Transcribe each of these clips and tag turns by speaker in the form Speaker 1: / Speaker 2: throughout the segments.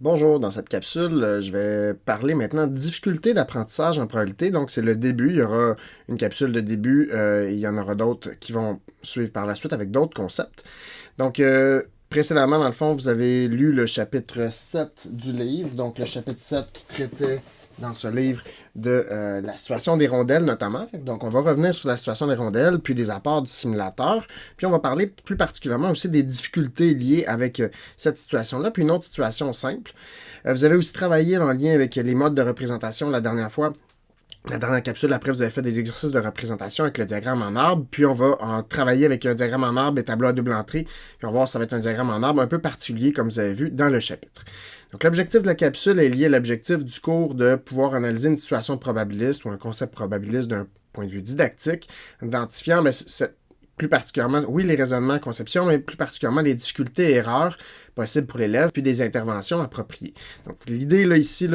Speaker 1: Bonjour, dans cette capsule, je vais parler maintenant de difficultés d'apprentissage en probabilité. Donc, c'est le début. Il y aura une capsule de début et il y en aura d'autres qui vont suivre par la suite avec d'autres concepts. Donc, précédemment, dans le fond, vous avez lu le chapitre 7 du livre. Donc, le chapitre 7 qui traitait dans ce livre de la situation des rondelles notamment. Donc, on va revenir sur la situation des rondelles, puis des apports du simulateur. Puis, on va parler plus particulièrement aussi des difficultés liées avec cette situation-là, puis une autre situation simple. Vous avez aussi travaillé en lien avec les modes de représentation la dernière fois. La dernière capsule, après, vous avez fait des exercices de représentation avec le diagramme en arbre, puis on va en travailler avec un diagramme en arbre et tableau à double entrée, puis on va voir si ça va être un diagramme en arbre un peu particulier, comme vous avez vu dans le chapitre. Donc, l'objectif de la capsule est lié à l'objectif du cours de pouvoir analyser une situation probabiliste ou un concept probabiliste d'un point de vue didactique, identifiant plus particulièrement, oui, les raisonnements, conception, mais plus particulièrement les difficultés et erreurs possibles pour l'élève, puis des interventions appropriées. Donc, l'idée, là, ici,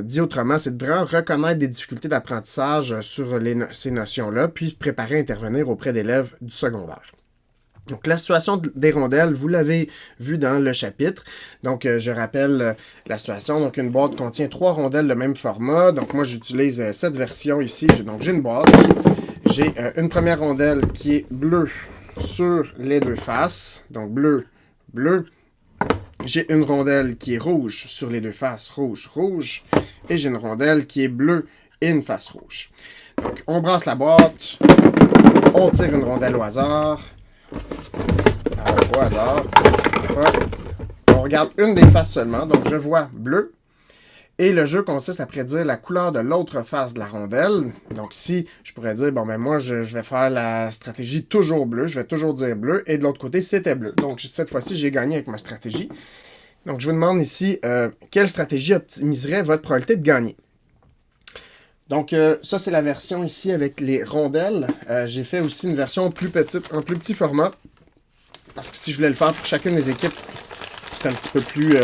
Speaker 1: dit autrement, c'est de vraiment reconnaître des difficultés d'apprentissage sur ces notions-là, puis préparer à intervenir auprès d'élèves du secondaire. Donc, la situation des rondelles, vous l'avez vu dans le chapitre. Donc, je rappelle la situation. Donc, une boîte contient 3 rondelles de même format. Donc, moi, j'utilise cette version ici. Donc, j'ai une boîte. J'ai une première rondelle qui est bleue sur les deux faces. Donc, bleu, bleu. J'ai une rondelle qui est rouge sur les deux faces. Rouge, rouge. Et j'ai une rondelle qui est bleue et une face rouge. Donc, on brasse la boîte. On tire une rondelle au hasard. Au hasard. On regarde une des faces seulement. Donc, je vois bleu. Et le jeu consiste à prédire la couleur de l'autre face de la rondelle. Donc, si je pourrais dire, bon, ben moi, je vais faire la stratégie toujours bleu. Je vais toujours dire bleu. Et de l'autre côté, c'était bleu. Donc, cette fois-ci, j'ai gagné avec ma stratégie. Donc, je vous demande ici, quelle stratégie optimiserait votre probabilité de gagner? Donc, ça, c'est la version ici avec les rondelles. J'ai fait aussi une version plus petite, en plus petit format. Parce que si je voulais le faire pour chacune des équipes, c'est un petit peu plus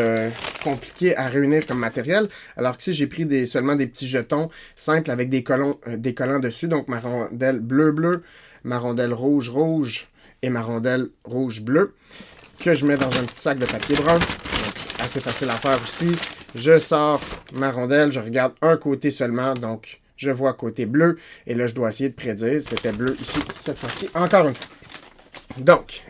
Speaker 1: compliqué à réunir comme matériel. Alors que si j'ai pris seulement des petits jetons simples avec des collants dessus, donc ma rondelle bleu-bleu, ma rondelle rouge-rouge et ma rondelle rouge-bleu, que je mets dans un petit sac de papier brun. Donc c'est assez facile à faire aussi. Je sors ma rondelle, je regarde un côté seulement, donc je vois côté bleu, et là je dois essayer de prédire. C'était bleu ici, cette fois-ci, encore une fois. Donc,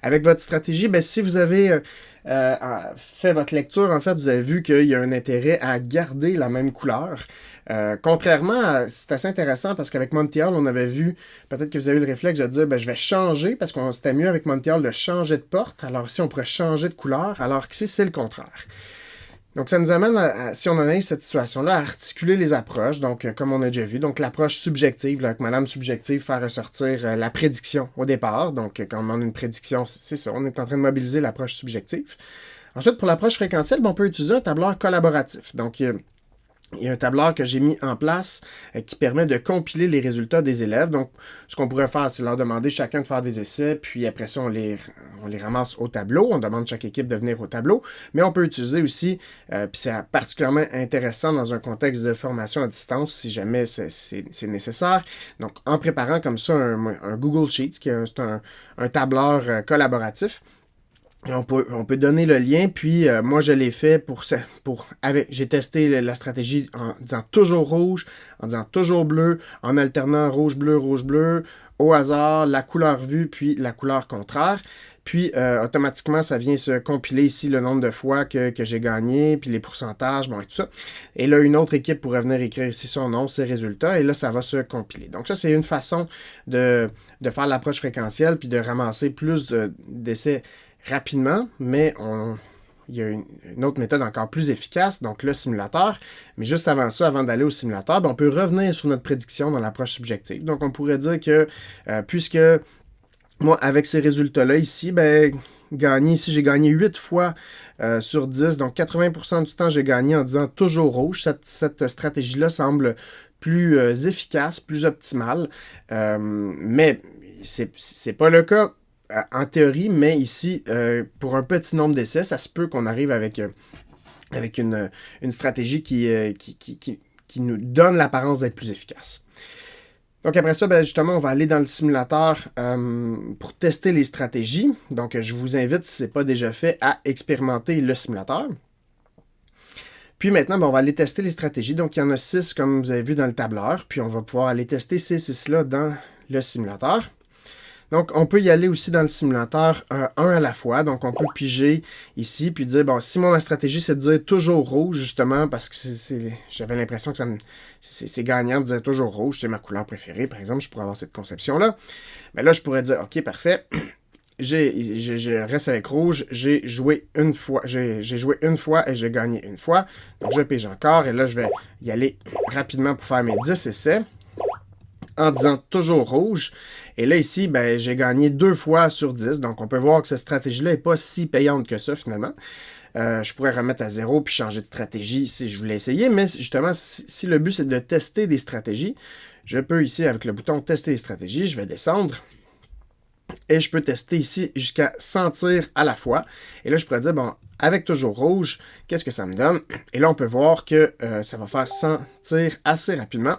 Speaker 1: avec votre stratégie, si vous avez fait votre lecture, en fait, vous avez vu qu'il y a un intérêt à garder la même couleur. Contrairement c'est assez intéressant parce qu'avec Monty Hall, on avait vu, peut-être que vous avez eu le réflexe de dire, je vais changer, parce qu'on c'était mieux avec Monty Hall de changer de porte, alors ici, on pourrait changer de couleur, alors qu'ici, c'est le contraire. Donc, ça nous amène, si on analyse cette situation-là, à articuler les approches, donc comme on a déjà vu, donc l'approche subjective, là, avec Madame Subjective, faire ressortir la prédiction au départ. Donc, quand on demande une prédiction, c'est ça, on est en train de mobiliser l'approche subjective. Ensuite, pour l'approche fréquentielle, on peut utiliser un tableur collaboratif. Donc, il y a un tableur que j'ai mis en place qui permet de compiler les résultats des élèves. Donc, ce qu'on pourrait faire, c'est leur demander chacun de faire des essais, puis après ça, on les ramasse au tableau. On demande à chaque équipe de venir au tableau. Mais on peut utiliser aussi, puis c'est particulièrement intéressant dans un contexte de formation à distance, si jamais c'est nécessaire. Donc, en préparant comme ça un Google Sheets, qui est un tableur collaboratif, on peut donner le lien, puis moi je l'ai fait j'ai testé la stratégie en disant toujours rouge, en disant toujours bleu, en alternant rouge-bleu, au hasard, la couleur vue, puis la couleur contraire. Puis automatiquement, ça vient se compiler ici le nombre de fois que j'ai gagné, puis les pourcentages, et tout ça. Et là, une autre équipe pourrait venir écrire ici son nom, ses résultats, et là, ça va se compiler. Donc ça, c'est une façon de faire l'approche fréquentielle, puis de ramasser plus d'essais rapidement, mais il y a une autre méthode encore plus efficace, donc le simulateur. Mais juste avant ça, avant d'aller au simulateur, on peut revenir sur notre prédiction dans l'approche subjective. Donc, on pourrait dire que, puisque moi, avec ces résultats-là ici, j'ai gagné 8 fois sur 10, donc 80% du temps, j'ai gagné en disant toujours rouge. Cette stratégie-là semble plus efficace, plus optimale, mais c'est pas le cas en théorie, mais ici, pour un petit nombre d'essais, ça se peut qu'on arrive avec une stratégie qui nous donne l'apparence d'être plus efficace. Donc après ça, justement, on va aller dans le simulateur pour tester les stratégies. Donc je vous invite, si ce n'est pas déjà fait, à expérimenter le simulateur. Puis maintenant, ben, on va aller tester les stratégies. Donc, il y en a 6 comme vous avez vu dans le tableur. Puis on va pouvoir aller tester ces 6-là dans le simulateur. Donc, on peut y aller aussi dans le simulateur un à la fois. Donc, on peut piger ici, puis dire, bon, si moi, ma stratégie, c'est de dire toujours rouge, justement, parce que j'avais l'impression que c'est gagnant de dire toujours rouge, c'est ma couleur préférée, par exemple, je pourrais avoir cette conception-là. Mais là, je pourrais dire, OK, parfait, je reste avec rouge, j'ai joué une fois et j'ai gagné une fois. Donc, je pige encore, et là, je vais y aller rapidement pour faire mes 10 essais, en disant toujours rouge. Et là, ici, ben, j'ai gagné 2 fois sur 10. Donc, on peut voir que cette stratégie-là n'est pas si payante que ça, finalement. Je pourrais remettre à 0 puis changer de stratégie si je voulais essayer. Mais justement, si le but, c'est de tester des stratégies, je peux ici, avec le bouton « Tester des stratégies », je vais descendre. Et je peux tester ici jusqu'à 100 tirs à la fois. Et là, je pourrais dire, bon, avec toujours rouge, qu'est-ce que ça me donne? Et là, on peut voir que ça va faire 100 tirs assez rapidement.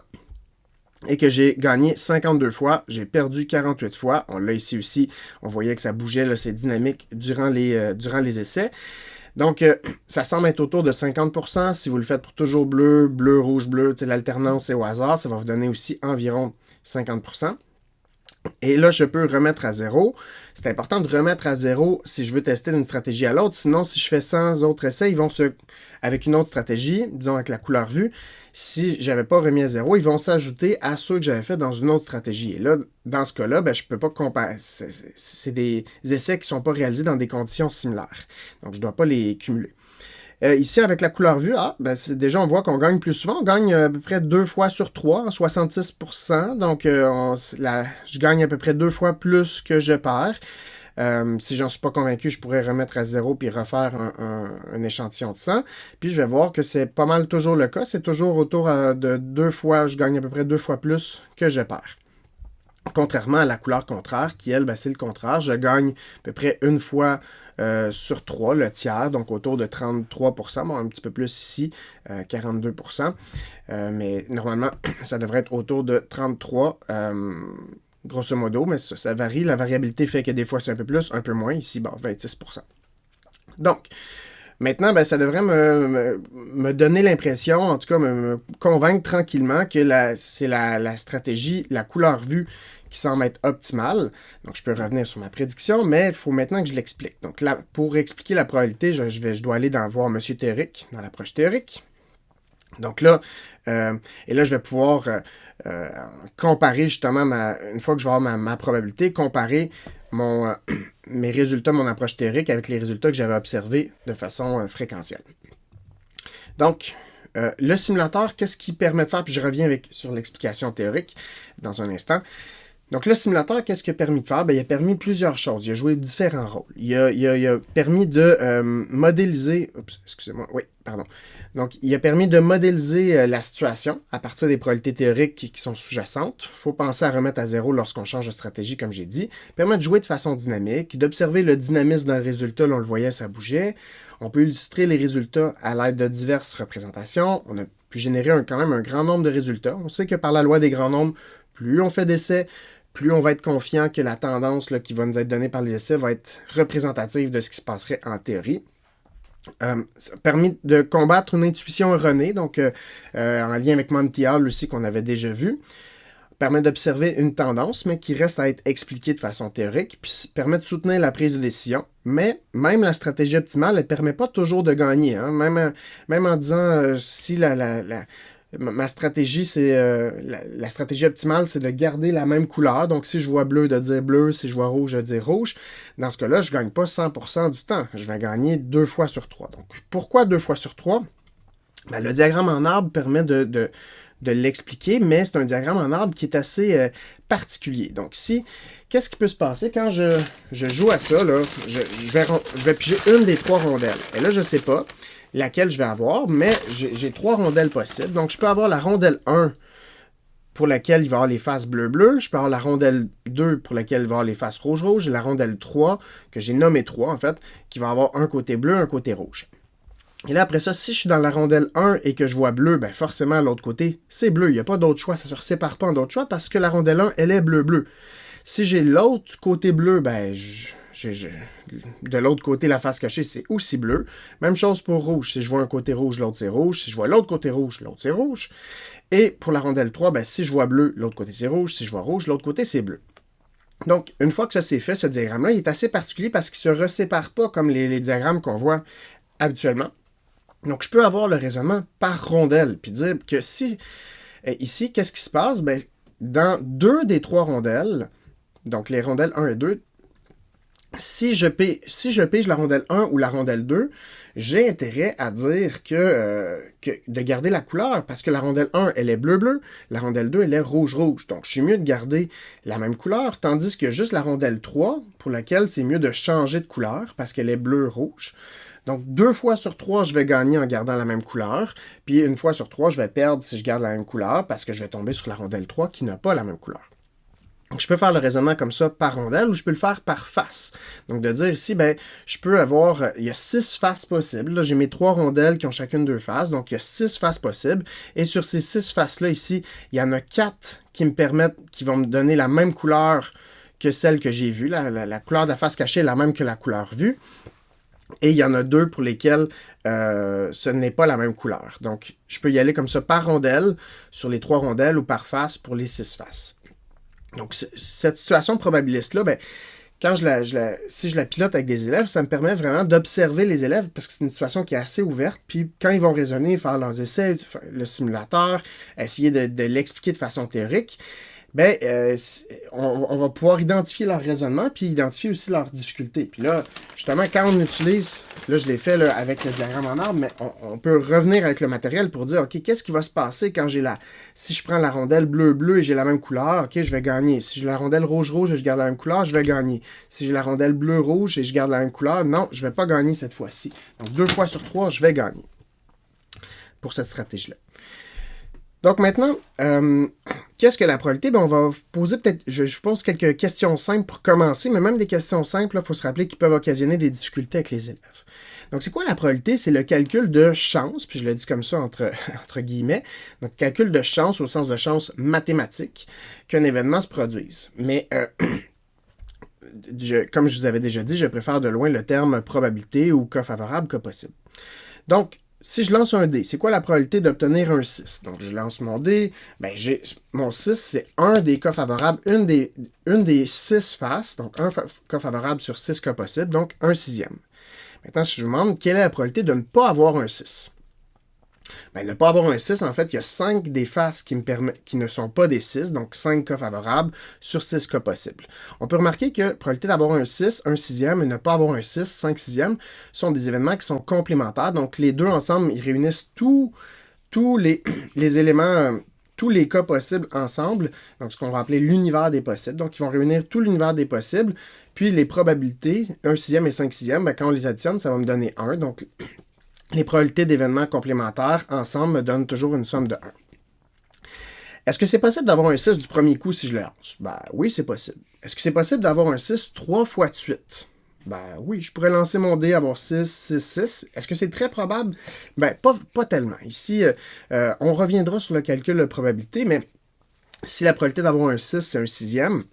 Speaker 1: Et que j'ai gagné 52 fois, j'ai perdu 48 fois. On l'a ici aussi, on voyait que ça bougeait, c'est dynamique durant les essais. Donc, ça semble être autour de 50%. Si vous le faites pour toujours bleu, bleu, rouge, bleu, l'alternance est au hasard, ça va vous donner aussi environ 50%. Et là, je peux remettre à 0. C'est important de remettre à 0 si je veux tester d'une stratégie à l'autre. Sinon, si je fais 100 autres essais, ils vont avec une autre stratégie, disons avec la couleur vue, si je n'avais pas remis à 0, ils vont s'ajouter à ceux que j'avais fait dans une autre stratégie. Et là, dans ce cas-là, ben, je ne peux pas comparer. C'est des essais qui ne sont pas réalisés dans des conditions similaires. Donc, je ne dois pas les cumuler. Ici, avec la couleur vue, déjà, on voit qu'on gagne plus souvent. On gagne à peu près 2 fois sur 3, 66%. Donc, je gagne à peu près 2 fois plus que je perds. Si j'en suis pas convaincu, je pourrais remettre à 0 puis refaire un échantillon de 100. Puis, je vais voir que c'est pas mal toujours le cas. C'est toujours autour de 2 fois, je gagne à peu près 2 fois plus que je perds. Contrairement à la couleur contraire, qui, elle, c'est le contraire. Je gagne à peu près 1 fois sur 3, le tiers, donc autour de 33%, bon, un petit peu plus ici, 42%, mais normalement, ça devrait être autour de 33, grosso modo, mais ça varie, la variabilité fait que des fois c'est un peu plus, un peu moins, ici, bon, 26%. Donc, maintenant, ben, ça devrait me donner l'impression, en tout cas me convaincre tranquillement que c'est la stratégie, la couleur vue qui semble être optimale. Donc, je peux revenir sur ma prédiction, mais il faut maintenant que je l'explique. Donc, là, pour expliquer la probabilité, je dois aller voir Monsieur Théorique, dans l'approche théorique. Donc là, et là, je vais pouvoir comparer justement, une fois que je vais avoir ma probabilité, comparer mes résultats de mon approche théorique avec les résultats que j'avais observés de façon fréquentielle. Donc, le simulateur, qu'est-ce qu'il permet de faire? Puis je reviens sur l'explication théorique dans un instant. Donc, le simulateur, qu'est-ce qu'il a permis de faire? Ben, il a permis plusieurs choses. Il a joué différents rôles. Il a permis de modéliser... Oups, excusez-moi. Oui, pardon. Donc, il a permis de modéliser la situation à partir des probabilités théoriques qui sont sous-jacentes. Il faut penser à remettre à 0 lorsqu'on change de stratégie, comme j'ai dit. Il permet de jouer de façon dynamique, d'observer le dynamisme dans le résultat. Là, on le voyait, ça bougeait. On peut illustrer les résultats à l'aide de diverses représentations. On a pu générer quand même un grand nombre de résultats. On sait que par la loi des grands nombres, plus on fait d'essais, plus on va être confiant que la tendance qui va nous être donnée par les essais va être représentative de ce qui se passerait en théorie. Ça a permis de combattre une intuition erronée, donc en lien avec Monty Hall aussi qu'on avait déjà vu. Permet d'observer une tendance, mais qui reste à être expliquée de façon théorique, puis permet de soutenir la prise de décision. Mais même la stratégie optimale, elle ne permet pas toujours de gagner. Hein? Même en disant si ma stratégie, la stratégie optimale, c'est de garder la même couleur. Donc, si je vois bleu, de dire bleu. Si je vois rouge, de dire rouge. Dans ce cas-là, je ne gagne pas 100% du temps. Je vais gagner 2 fois sur 3. Donc, pourquoi 2 fois sur 3? Ben, le diagramme en arbre permet de l'expliquer, mais c'est un diagramme en arbre qui est assez particulier. Donc, qu'est-ce qui peut se passer quand je joue à ça? Là, je vais piger une des 3 rondelles. Et là, je ne sais pas laquelle je vais avoir, mais j'ai 3 rondelles possibles. Donc, je peux avoir la rondelle 1 pour laquelle il va y avoir les faces bleu-bleu. Je peux avoir la rondelle 2 pour laquelle il va y avoir les faces rouge-rouge. Et la rondelle 3, que j'ai nommé 3 en fait, qui va avoir un côté bleu, un côté rouge. Et là, après ça, si je suis dans la rondelle 1 et que je vois bleu, ben forcément, l'autre côté, c'est bleu. Il n'y a pas d'autre choix. Ça ne se sépare pas en d'autres choix parce que la rondelle 1, elle est bleu-bleu. Si j'ai l'autre côté bleu, ben de l'autre côté, la face cachée, c'est aussi bleu. Même chose pour rouge. Si je vois un côté rouge, l'autre c'est rouge. Si je vois l'autre côté rouge, l'autre c'est rouge. Et pour la rondelle 3, ben, si je vois bleu, l'autre côté c'est rouge. Si je vois rouge, l'autre côté c'est bleu. Donc, une fois que ça c'est fait, ce diagramme-là, il est assez particulier parce qu'il ne se resépare pas comme les diagrammes qu'on voit habituellement. Donc, je peux avoir le raisonnement par rondelle, puis dire que si, ici, qu'est-ce qui se passe? Ben, dans 2 des 3 rondelles, donc les rondelles 1 et 2, si je pige la rondelle 1 ou la rondelle 2, j'ai intérêt à dire que de garder la couleur, parce que la rondelle 1, elle est bleu-bleu, la rondelle 2, elle est rouge-rouge. Donc, je suis mieux de garder la même couleur, tandis que juste la rondelle 3, pour laquelle c'est mieux de changer de couleur, parce qu'elle est bleu-rouge. Donc, 2 fois sur 3, je vais gagner en gardant la même couleur, puis 1 fois sur 3, je vais perdre si je garde la même couleur, parce que je vais tomber sur la rondelle 3 qui n'a pas la même couleur. Donc, je peux faire le raisonnement comme ça par rondelle ou je peux le faire par face. Donc, de dire ici, ben, je peux avoir, il y a 6 faces possibles. Là, j'ai mes 3 rondelles qui ont chacune 2 faces. Donc, il y a 6 faces possibles. Et sur ces 6 faces-là, ici, il y en a 4 qui me permettent, qui vont me donner la même couleur que celle que j'ai vue. La couleur de la face cachée est la même que la couleur vue. Et il y en a 2 pour lesquels ce n'est pas la même couleur. Donc, je peux y aller comme ça par rondelle sur les 3 rondelles ou par face pour les 6 faces. Donc, cette situation probabiliste-là, ben, si je la pilote avec des élèves, ça me permet vraiment d'observer les élèves parce que c'est une situation qui est assez ouverte. Puis, quand ils vont raisonner, faire leurs essais, le simulateur, essayer de l'expliquer de façon théorique, ben, on va pouvoir identifier leur raisonnement puis identifier aussi leurs difficultés. Puis là, justement, quand on utilise, là, je l'ai fait là, avec le diagramme en arbre, mais on peut revenir avec le matériel pour dire, OK, qu'est-ce qui va se passer quand si je prends la rondelle bleu-bleu et j'ai la même couleur, OK, je vais gagner. Si j'ai la rondelle rouge-rouge et je garde la même couleur, je vais gagner. Si j'ai la rondelle bleu-rouge et je garde la même couleur, non, je ne vais pas gagner cette fois-ci. Donc, 2 fois sur 3, je vais gagner pour cette stratégie-là. Donc maintenant, qu'est-ce que la probabilité? Ben, on va poser peut-être, je pose quelques questions simples pour commencer, mais même des questions simples, il faut se rappeler qu'ils peuvent occasionner des difficultés avec les élèves. Donc c'est quoi la probabilité? C'est le calcul de chance, puis je le dis comme ça entre guillemets, donc calcul de chance au sens de chance mathématique qu'un événement se produise. Mais comme je vous avais déjà dit, je préfère de loin le terme probabilité ou cas favorable, cas possible. Donc, si je lance un dé, c'est quoi la probabilité d'obtenir un 6? Donc, je lance mon dé, ben mon 6, c'est un des cas favorables, une des 6 faces, donc un cas favorable sur 6 cas possibles, donc un 6e. Maintenant, si je vous demande quelle est la probabilité de ne pas avoir un 6? Ben, ne pas avoir un 6, en fait, il y a 5 des faces qui ne sont pas des 6, donc 5 cas favorables sur 6 cas possibles. On peut remarquer que probabilité d'avoir un 6, un 6e et ne pas avoir un 6, 5 6e, sont des événements qui sont complémentaires. Donc, les deux ensemble, ils réunissent tous les éléments, tous les cas possibles ensemble. Donc, ce qu'on va appeler l'univers des possibles. Donc, ils vont réunir tout l'univers des possibles. Puis, les probabilités, 1 6e et 5 6e, ben, quand on les additionne, ça va me donner 1. Donc, les probabilités d'événements complémentaires ensemble me donnent toujours une somme de 1. Est-ce que c'est possible d'avoir un 6 du premier coup si je le lance? Ben oui, c'est possible. Est-ce que c'est possible d'avoir un 6 3 fois de suite? Ben oui, je pourrais lancer mon dé, avoir 6, 6, 6. Est-ce que c'est très probable? Ben pas tellement. Ici, on reviendra sur le calcul de probabilité, mais si la probabilité d'avoir un 6, c'est un 6e,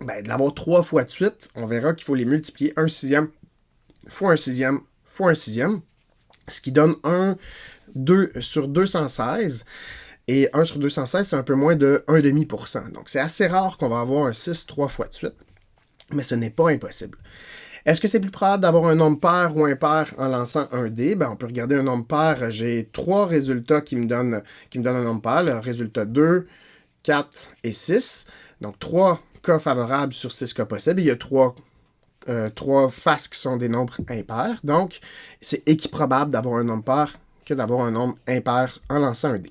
Speaker 1: ben de l'avoir 3 fois de suite, on verra qu'il faut les multiplier 1 6e fois un 6e fois un 6e. Ce qui donne 2 sur 216. Et 1 sur 216, c'est un peu moins de 1,5%. Donc, c'est assez rare qu'on va avoir un 6 3 fois de suite. Mais ce n'est pas impossible. Est-ce que c'est plus probable d'avoir un nombre pair ou impair en lançant un dé? Ben, on peut regarder un nombre pair. J'ai 3 résultats qui me donnent un nombre pair. Le résultat 2, 4 et 6. Donc, 3 cas favorables sur 6 cas possibles. Il y a 3 faces qui sont des nombres impairs. Donc, c'est équiprobable d'avoir un nombre pair que d'avoir un nombre impair en lançant un dé.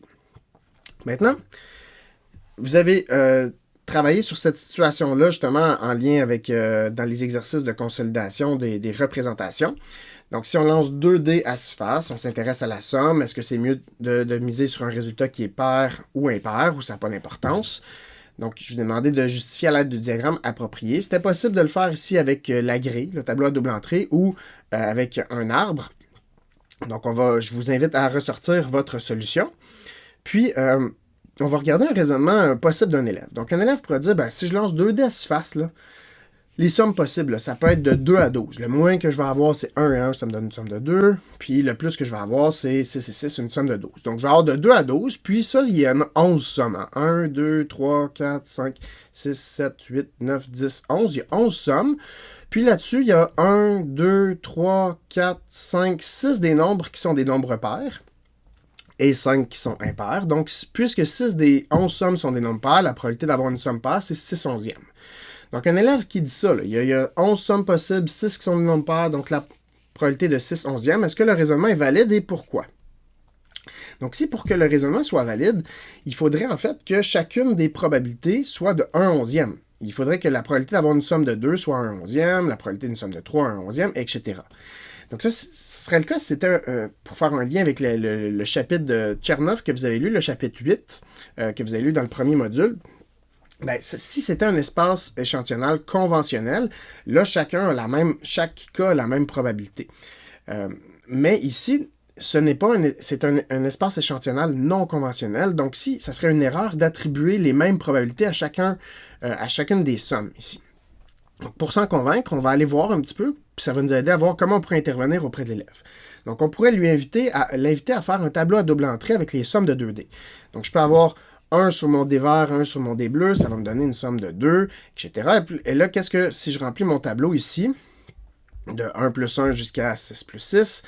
Speaker 1: Maintenant, vous avez travaillé sur cette situation-là, justement, en lien avec, dans les exercices de consolidation des représentations. Donc, si on lance 2 dés à 6 faces, on s'intéresse à la somme. Est-ce que c'est mieux de miser sur un résultat qui est pair ou impair, ou ça n'a pas d'importance? Donc, je vous ai demandé de justifier à l'aide de diagrammes appropriés. C'était possible de le faire ici avec la grille, le tableau à double entrée, ou avec un arbre. Donc, je vous invite à ressortir votre solution. Puis, on va regarder un raisonnement possible d'un élève. Donc, un élève pourrait dire, ben, si je lance 2 dés à 6 faces, là, Les sommes possibles, là, ça peut être de 2 à 12. Le moins que je vais avoir, c'est 1 et 1, ça me donne une somme de 2. Puis le plus que je vais avoir, c'est 6 et 6, une somme de 12. Donc je vais avoir de 2 à 12. Puis ça, il y en a 11 sommes. Hein. 1, 2, 3, 4, 5, 6, 7, 8, 9, 10, 11. Il y a 11 sommes. Puis là-dessus, il y a 1, 2, 3, 4, 5, 6 des nombres qui sont des nombres pairs. Et 5 qui sont impairs. Donc, puisque 6 des 11 sommes sont des nombres pairs, la probabilité d'avoir une somme paire, c'est 6 onzièmes. Donc, un élève qui dit ça, là, il y a 11 sommes possibles, 6 qui sont des nombres pairs, donc la probabilité de 6 onzièmes, est-ce que le raisonnement est valide et pourquoi? Donc, si pour que le raisonnement soit valide, il faudrait en fait que chacune des probabilités soit de 1 onzième. Il faudrait que la probabilité d'avoir une somme de 2 soit 1 onzième, la probabilité d'une somme de 3 1 onzième, etc. Donc ça, ce serait le cas si c'était, pour faire un lien avec le chapitre de Tchernov que vous avez lu, le chapitre 8, que vous avez lu dans le premier module. Ben, si c'était un espace échantillonnal conventionnel, là, chaque cas a la même probabilité. Mais ici, c'est un espace échantillonnal non conventionnel. Donc, ça serait une erreur d'attribuer les mêmes probabilités à chacune des sommes ici. Donc, pour s'en convaincre, on va aller voir un petit peu, puis ça va nous aider à voir comment on pourrait intervenir auprès de l'élève. Donc, on pourrait l'inviter à faire un tableau à double entrée avec les sommes de 2D. Donc, je peux avoir 1 sur mon dé vert, 1 sur mon dé bleu, ça va me donner une somme de 2, etc. Et là, si je remplis mon tableau ici, de 1 plus 1 jusqu'à 6 plus 6,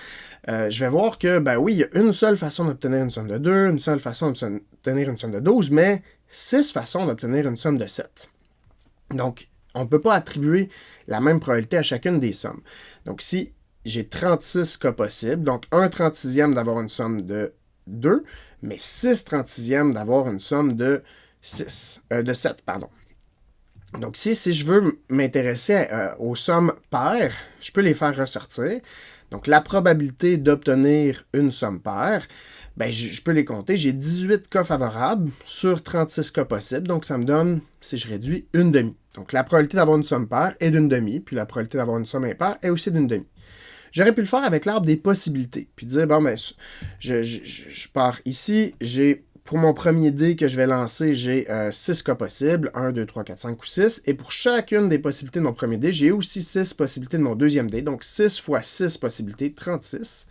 Speaker 1: je vais voir que, ben oui, il y a une seule façon d'obtenir une somme de 2, une seule façon d'obtenir une somme de 12, mais 6 façons d'obtenir une somme de 7. Donc, on ne peut pas attribuer la même probabilité à chacune des sommes. Donc, si j'ai 36 cas possibles, donc 1 36e d'avoir une somme de 2, mais 6 36e d'avoir une somme de 7, pardon. Donc, si je veux m'intéresser aux sommes paires, je peux les faire ressortir. Donc, la probabilité d'obtenir une somme paire, ben, je peux les compter. J'ai 18 cas favorables sur 36 cas possibles. Donc, ça me donne, si je réduis, une demi. Donc, la probabilité d'avoir une somme paire est d'une demi, puis la probabilité d'avoir une somme impaire est aussi d'une demi. J'aurais pu le faire avec l'arbre des possibilités, puis dire, bon, ben, je pars ici, pour mon premier dé que je vais lancer, j'ai 6 cas possibles, 1, 2, 3, 4, 5 ou 6, et pour chacune des possibilités de mon premier dé, j'ai aussi 6 possibilités de mon deuxième dé, donc 6 fois 6 possibilités, 36.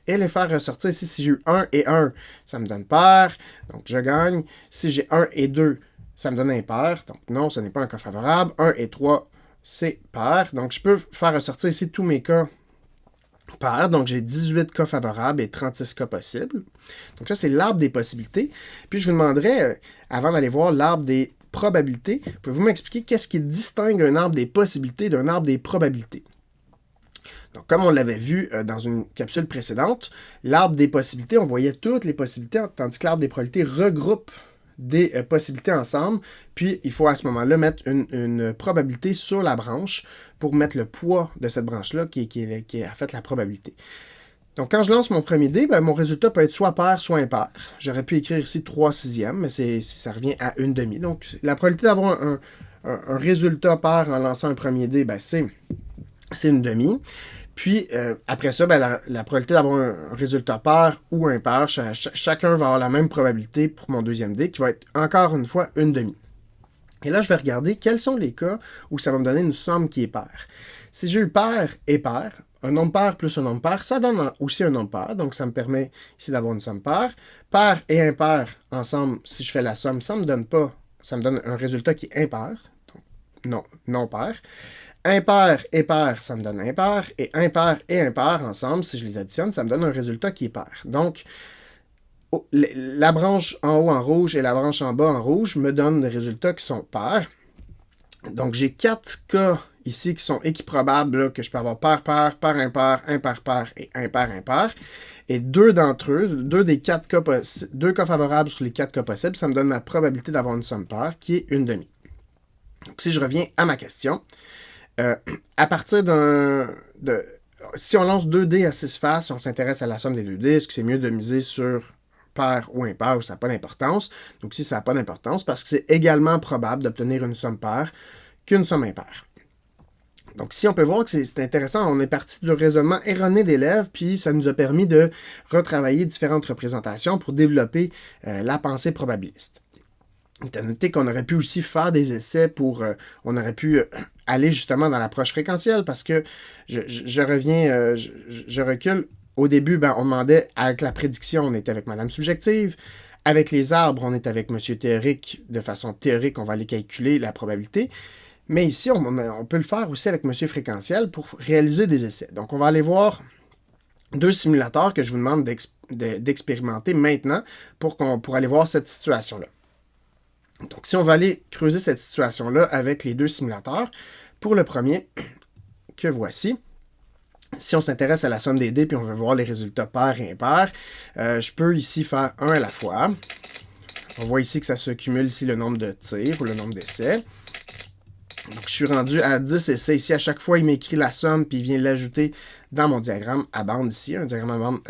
Speaker 1: Et les faire ressortir ici, si j'ai eu 1 et 1, ça me donne pair, donc je gagne. Si j'ai 1 et 2, ça me donne impair, donc non, ce n'est pas un cas favorable. 1 et 3, c'est pair, donc je peux faire ressortir ici tous mes cas pair, donc j'ai 18 cas favorables et 36 cas possibles. Donc ça, c'est l'arbre des possibilités. Puis je vous demanderais, avant d'aller voir l'arbre des probabilités, pouvez-vous m'expliquer qu'est-ce qui distingue un arbre des possibilités d'un arbre des probabilités? Donc, comme on l'avait vu dans une capsule précédente, l'arbre des possibilités, on voyait toutes les possibilités, tandis que l'arbre des probabilités regroupe des possibilités ensemble, puis il faut à ce moment-là mettre une probabilité sur la branche pour mettre le poids de cette branche-là qui est en fait la probabilité. Donc, quand je lance mon premier dé, ben, mon résultat peut être soit pair, soit impair. J'aurais pu écrire ici 3 sixièmes, mais ça revient à une demi. Donc, la probabilité d'avoir un résultat pair en lançant un premier dé, ben, c'est une demi. Puis, après ça, ben, la probabilité d'avoir un résultat pair ou impair, chacun va avoir la même probabilité pour mon deuxième dé, qui va être encore une fois une demi. Et là, je vais regarder quels sont les cas où ça va me donner une somme qui est paire. Si j'ai eu pair et pair, un nombre pair plus un nombre pair, ça donne aussi un nombre pair, donc ça me permet ici d'avoir une somme paire. Pair et impair ensemble, si je fais la somme, ça me donne un résultat qui est impair, donc non pair. Impair et pair, ça me donne impair, et impair et impair ensemble, si je les additionne, ça me donne un résultat qui est pair. Donc, la branche en haut en rouge et la branche en bas en rouge me donnent des résultats qui sont pairs. Donc, j'ai 4 cas ici qui sont équiprobables, là, que je peux avoir pair, pair, pair, impair, impair, pair et impair, impair. Et 2 d'entre eux, 2 cas favorables sur les 4 cas possibles, ça me donne ma probabilité d'avoir une somme paire qui est une demi. Donc, si je reviens à ma question, à partir si on lance 2 dés à 6 faces, si on s'intéresse à la somme des 2 dés, est-ce que c'est mieux de miser sur pair ou impair ou ça n'a pas d'importance? Donc si ça n'a pas d'importance, parce que c'est également probable d'obtenir une somme paire qu'une somme impaire. Donc si on peut voir que c'est intéressant, on est parti du raisonnement erroné d'élèves, puis ça nous a permis de retravailler différentes représentations pour développer la pensée probabiliste. Il est à noter qu'on aurait pu aussi faire des essais on aurait pu aller justement dans l'approche fréquentielle parce que je reviens, je recule. Au début, on demandait avec la prédiction, on était avec Madame Subjective. Avec les arbres, on est avec Monsieur Théorique. De façon théorique, on va aller calculer la probabilité. Mais ici, on peut le faire aussi avec Monsieur Fréquentiel pour réaliser des essais. Donc, on va aller voir 2 simulateurs que je vous demande d'expérimenter maintenant pour aller voir cette situation-là. Donc, si on va aller creuser cette situation-là avec les 2 simulateurs, pour le premier, que voici, si on s'intéresse à la somme des dés puis on veut voir les résultats pairs et impairs, je peux ici faire un à la fois. On voit ici que ça se cumule ici le nombre de tirs ou le nombre d'essais. Donc, je suis rendu à 10 essais ici. À chaque fois, il m'écrit la somme puis il vient l'ajouter dans mon diagramme à bande ici, un diagramme à bande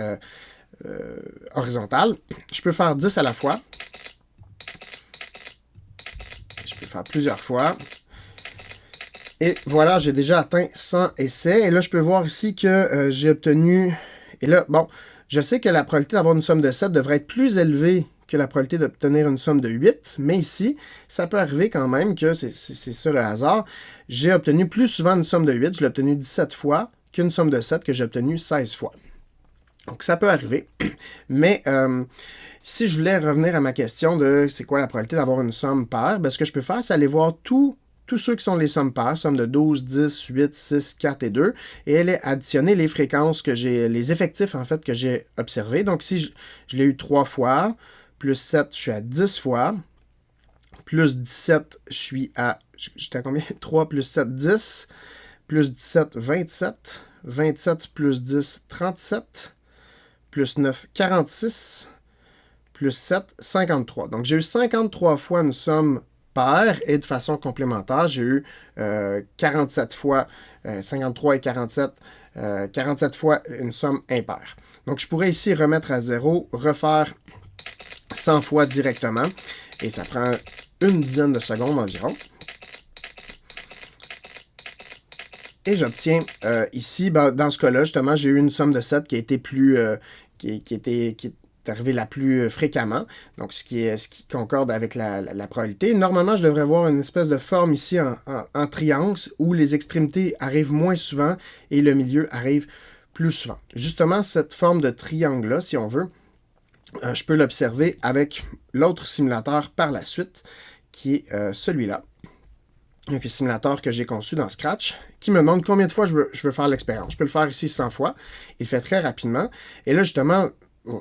Speaker 1: horizontale. Je peux faire 10 à la fois. Je peux faire plusieurs fois. Et voilà, j'ai déjà atteint 100 essais. Et là, je peux voir ici que j'ai obtenu... Et là, bon, je sais que la probabilité d'avoir une somme de 7 devrait être plus élevée que la probabilité d'obtenir une somme de 8. Mais ici, ça peut arriver quand même que c'est ça le hasard. J'ai obtenu plus souvent une somme de 8. Je l'ai obtenu 17 fois qu'une somme de 7 que j'ai obtenue 16 fois. Donc, ça peut arriver. Mais si je voulais revenir à ma question de c'est quoi la probabilité d'avoir une somme paire, ce que je peux faire, c'est aller voir tous ceux qui sont les sommes paires, somme de 12, 10, 8, 6, 4 et 2, et aller additionner les fréquences que j'ai, les effectifs en fait que j'ai observés. Donc si je l'ai eu 3 fois, plus 7, je suis à 10 fois, plus 17, je suis à, j'étais à combien? 3 plus 7, 10, plus 17, 27, 27 plus 10, 37, plus 9, 46, plus 7, 53. Donc j'ai eu 53 fois une somme paire et de façon complémentaire, j'ai eu 47 fois 53 et 47, 47 fois une somme impaire. Donc je pourrais ici remettre à 0, refaire 100 fois directement et ça prend une dizaine de secondes environ. Et j'obtiens ici, dans ce cas-là, justement, j'ai eu une somme de 7 qui a été plus... qui est arrivé la plus fréquemment, donc ce qui concorde avec la probabilité. Normalement, je devrais avoir une espèce de forme ici en triangle où les extrémités arrivent moins souvent et le milieu arrive plus souvent. Justement, cette forme de triangle-là, si on veut, je peux l'observer avec l'autre simulateur par la suite, qui est celui-là. Donc, un simulateur que j'ai conçu dans Scratch, qui me demande combien de fois je veux faire l'expérience. Je peux le faire ici 100 fois. Il le fait très rapidement. Et là, justement,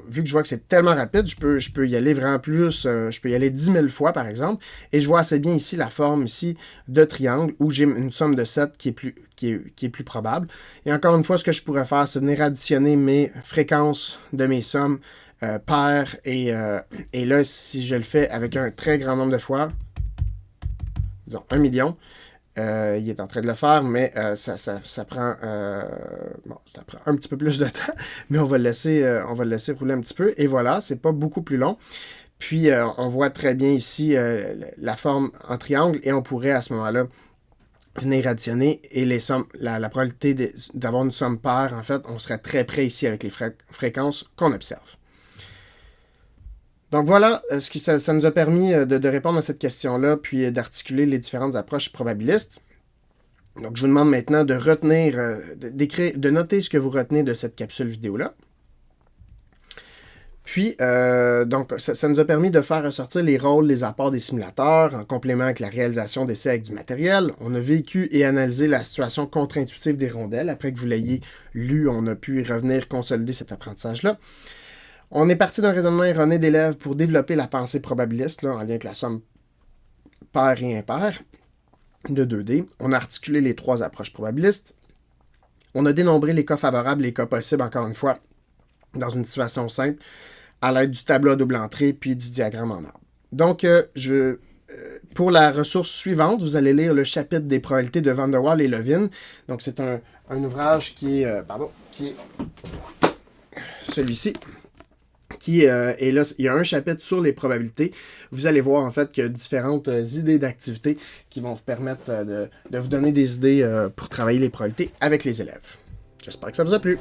Speaker 1: vu que je vois que c'est tellement rapide, je peux y aller vraiment plus, je peux y aller 10 000 fois par exemple, et je vois assez bien ici la forme ici de triangle où j'ai une somme de 7 qui est plus probable. Et encore une fois, ce que je pourrais faire, c'est venir additionner mes fréquences de mes sommes paires, et là, si je le fais avec un très grand nombre de fois, disons 1 million, il est en train de le faire, mais ça prend ça prend un petit peu plus de temps, mais on va le laisser rouler un petit peu. Et voilà, c'est pas beaucoup plus long. Puis on voit très bien ici la forme en triangle et on pourrait à ce moment-là venir additionner et les sommes, la probabilité d'avoir une somme paire, en fait, on serait très près ici avec les fréquences qu'on observe. Donc voilà, ça nous a permis de répondre à cette question-là, puis d'articuler les différentes approches probabilistes. Donc je vous demande maintenant de retenir, de noter ce que vous retenez de cette capsule vidéo-là. Puis, donc, ça nous a permis de faire ressortir les rôles, les apports des simulateurs, en complément avec la réalisation d'essais avec du matériel. On a vécu et analysé la situation contre-intuitive des rondelles. Après que vous l'ayez lu, on a pu y revenir consolider cet apprentissage-là. On est parti d'un raisonnement erroné d'élèves pour développer la pensée probabiliste, là, en lien avec la somme paire et impaire de 2D. On a articulé les 3 approches probabilistes. On a dénombré les cas favorables et les cas possibles, encore une fois, dans une situation simple, à l'aide du tableau à double entrée puis du diagramme en arbre. Donc, pour la ressource suivante, vous allez lire le chapitre des probabilités de Van der Waal et Levin. Donc, c'est un ouvrage qui est celui-ci. Et là, il y a un chapitre sur les probabilités. Vous allez voir en fait qu'il y a différentes idées d'activités qui vont vous permettre de vous donner des idées pour travailler les probabilités avec les élèves. J'espère que ça vous a plu.